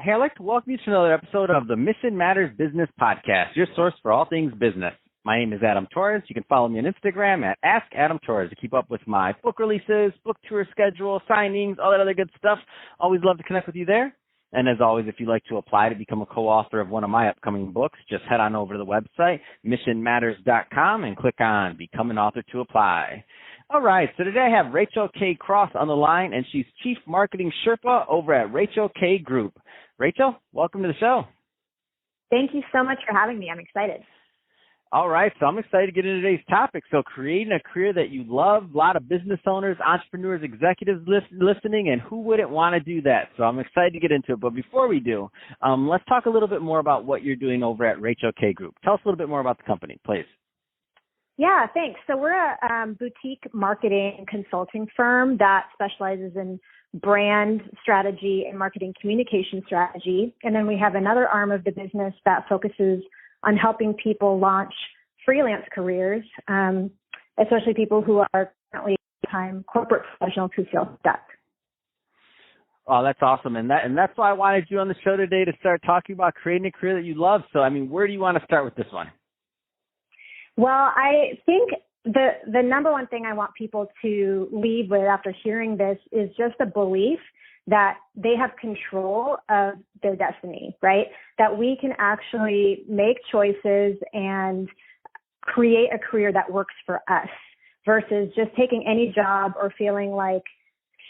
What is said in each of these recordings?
Hey, I'd like to welcome you to another episode of the Mission Matters Business Podcast, your source for all things business. My name is Adam Torres. You can follow me on Instagram at @AskAdamTorres to keep up with my book releases, book tour schedule, signings, all that other good stuff. Always love to connect with you there. And as always, if you'd like to apply to become a co-author of one of my upcoming books, just head on over to the website, missionmatters.com, and click on Become an Author to apply. All right, so today I have Rachel K. Cross on the line, and she's Chief Marketing Sherpa over at Rachel K. Group. Rachel, welcome to the show. Thank you so much for having me. I'm excited. All right, so I'm excited to get into today's topic. So creating a career that you love, a lot of business owners, entrepreneurs, executives listening, and who wouldn't want to do that? So I'm excited to get into it. But before we do, let's talk a little bit more about what you're doing over at Rachel K. Group. Tell us a little bit more about the company, please. Yeah, thanks. So we're a boutique marketing consulting firm that specializes in brand strategy and marketing communication strategy. And then we have another arm of the business that focuses on helping people launch freelance careers, especially people who are currently full-time corporate professionals who feel stuck. Oh, that's awesome. And that's why I wanted you on the show today, to start talking about creating a career that you love. So, I mean, where do you want to start with this one? Well, I think the number one thing I want people to leave with after hearing this is just a belief that they have control of their destiny, right? That we can actually make choices and create a career that works for us versus just taking any job or feeling like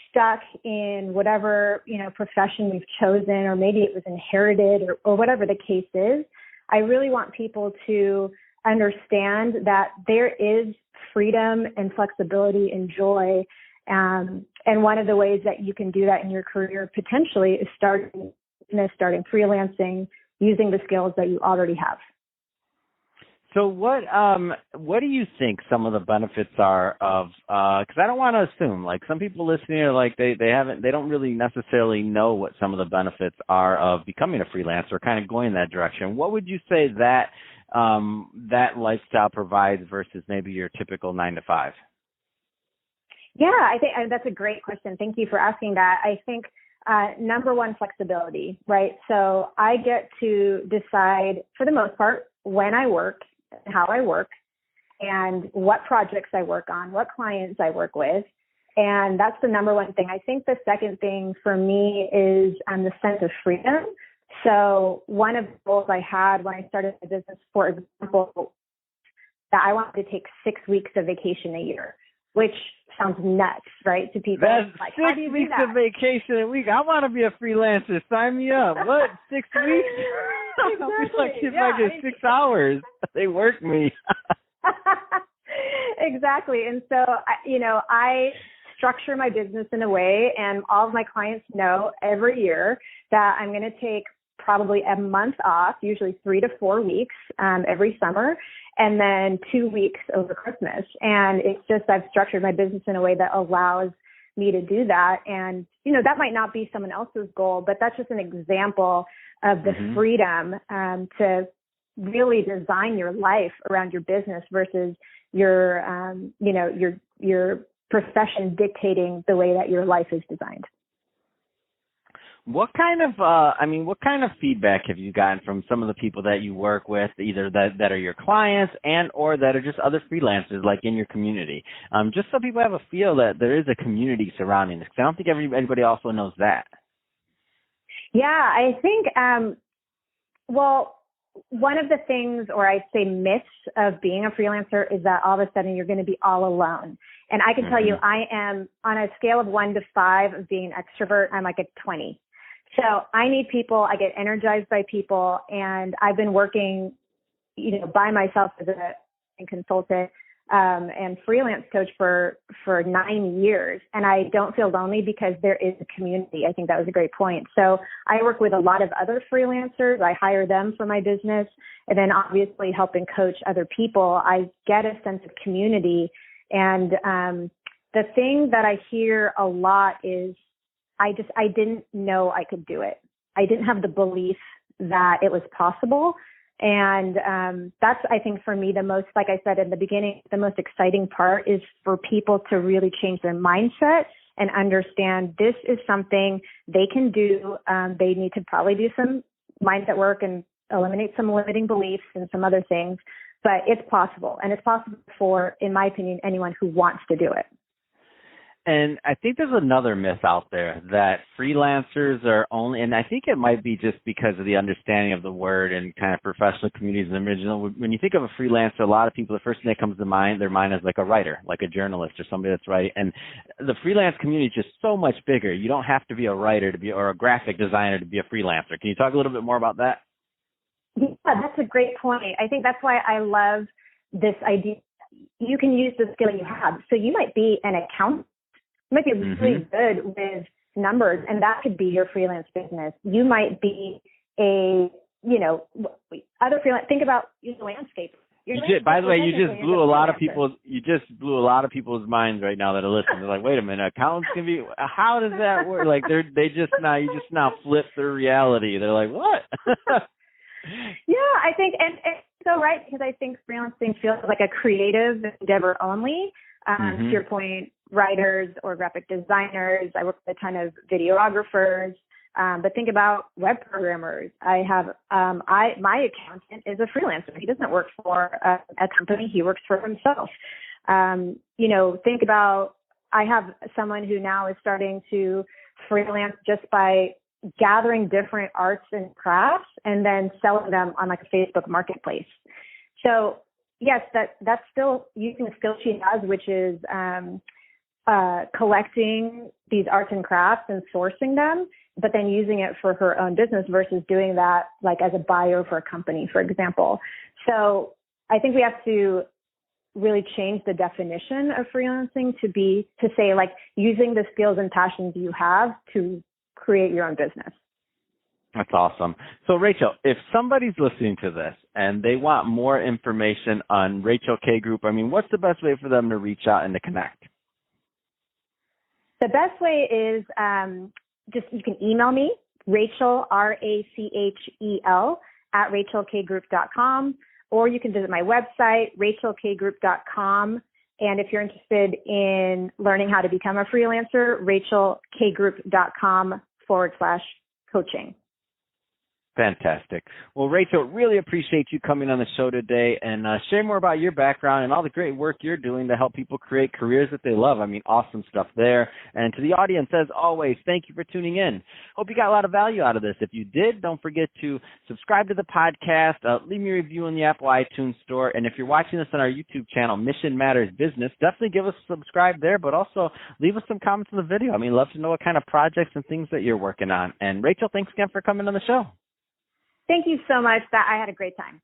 stuck in whatever, profession we've chosen, or maybe it was inherited or whatever the case is. I really want people to understand that there is freedom and flexibility and joy. And one of the ways that you can do that in your career potentially is starting freelancing, using the skills that you already have. So what do you think some of the benefits are of, because I don't want to assume, like, some people listening are like, they don't really necessarily know what some of the benefits are of becoming a freelancer, kind of going in that direction. What would you say that lifestyle provides versus maybe your typical 9-to-5? Yeah, I think that's a great question. Thank you for asking that. I think number one, flexibility, right? So I get to decide, for the most part, when I work, how I work, and what projects I work on, what clients I work with. And that's the number one thing. I think the second thing for me is the sense of freedom. So one of the goals I had when I started the business, for example, that I wanted to take 6 weeks of vacation a year, which sounds nuts, right, to people. That's like, 6 weeks of vacation a week. I want to be a freelancer. Sign me up. What, 6 weeks? Exactly. I'll be lucky if I get 6 hours. They work me. Exactly. And so, I structure my business in a way, and all of my clients know every year that I'm going to take probably a month off, usually 3 to 4 weeks every summer, and then 2 weeks over Christmas. And it's just, I've structured my business in a way that allows me to do that. And, that might not be someone else's goal, but that's just an example of the freedom to really design your life around your business versus your profession dictating the way that your life is designed. What kind of feedback have you gotten from some of the people that you work with, either that are your clients and or that are just other freelancers, like in your community? Just so people have a feel that there is a community surrounding this. 'Cause I don't think everybody also knows that. Yeah, I think, one of the things, or I'd say myths of being a freelancer, is that all of a sudden you're going to be all alone. And I can tell you, I am, on a scale of 1 to 5 of being an extrovert, I'm like a 20. So I need people. I get energized by people, and I've been working, by myself as a consultant and freelance coach for 9 years, and I don't feel lonely because there is a community. I think that was a great point. So I work with a lot of other freelancers. I hire them for my business, and then obviously helping coach other people. I get a sense of community, and the thing that I hear a lot is I didn't know I could do it. I didn't have the belief that it was possible. And that's, I think, for me, the most, like I said in the beginning, the most exciting part is for people to really change their mindset and understand this is something they can do. They need to probably do some mindset work and eliminate some limiting beliefs and some other things, but it's possible. And it's possible for, in my opinion, anyone who wants to do it. And I think there's another myth out there that freelancers are only, and I think it might be just because of the understanding of the word and kind of professional communities and original. When you think of a freelancer, a lot of people, the first thing that comes to mind, their mind is like a writer, like a journalist or somebody that's writing. And the freelance community is just so much bigger. You don't have to be a writer to be, or a graphic designer to be a freelancer. Can you talk a little bit more about that? Yeah, that's a great point. I think that's why I love this idea. You can use the skill you have. So you might be an accountant. You might be really good with numbers, and that could be your freelance business. You might be other freelance. Think about landscape. By the way, you just blew a lot of people's minds right now that are listening. They're like, wait a minute, accountants can be, how does that work? Like you just now flip their reality. They're like, what? Yeah, I think, and so right, because I think freelancing feels like a creative endeavor only. To your point, writers or graphic designers. I work with a ton of videographers. But think about web programmers. I have my accountant is a freelancer. He doesn't work for a company. He works for himself. Think about, I have someone who now is starting to freelance just by gathering different arts and crafts and then selling them on like a Facebook marketplace. So yes, that's still using the skill she has, which is collecting these arts and crafts and sourcing them, but then using it for her own business versus doing that like as a buyer for a company, for example. So I think we have to really change the definition of freelancing to say like using the skills and passions you have to create your own business. That's awesome. So Rachel, if somebody's listening to this and they want more information on Rachel K Group, what's the best way for them to reach out and to connect? The best way is you can email me, Rachel, RACHEL, at RachelKGroup.com, or you can visit my website, RachelKGroup.com. And if you're interested in learning how to become a freelancer, RachelKGroup.com/coaching. Fantastic. Well, Rachel, really appreciate you coming on the show today and sharing more about your background and all the great work you're doing to help people create careers that they love. Awesome stuff there. And to the audience, as always, thank you for tuning in. Hope you got a lot of value out of this. If you did, don't forget to subscribe to the podcast, leave me a review in the Apple iTunes store. And if you're watching this on our YouTube channel, Mission Matters Business, definitely give us a subscribe there, but also leave us some comments in the video. Love to know what kind of projects and things that you're working on. And Rachel, thanks again for coming on the show. Thank you so much. I had a great time.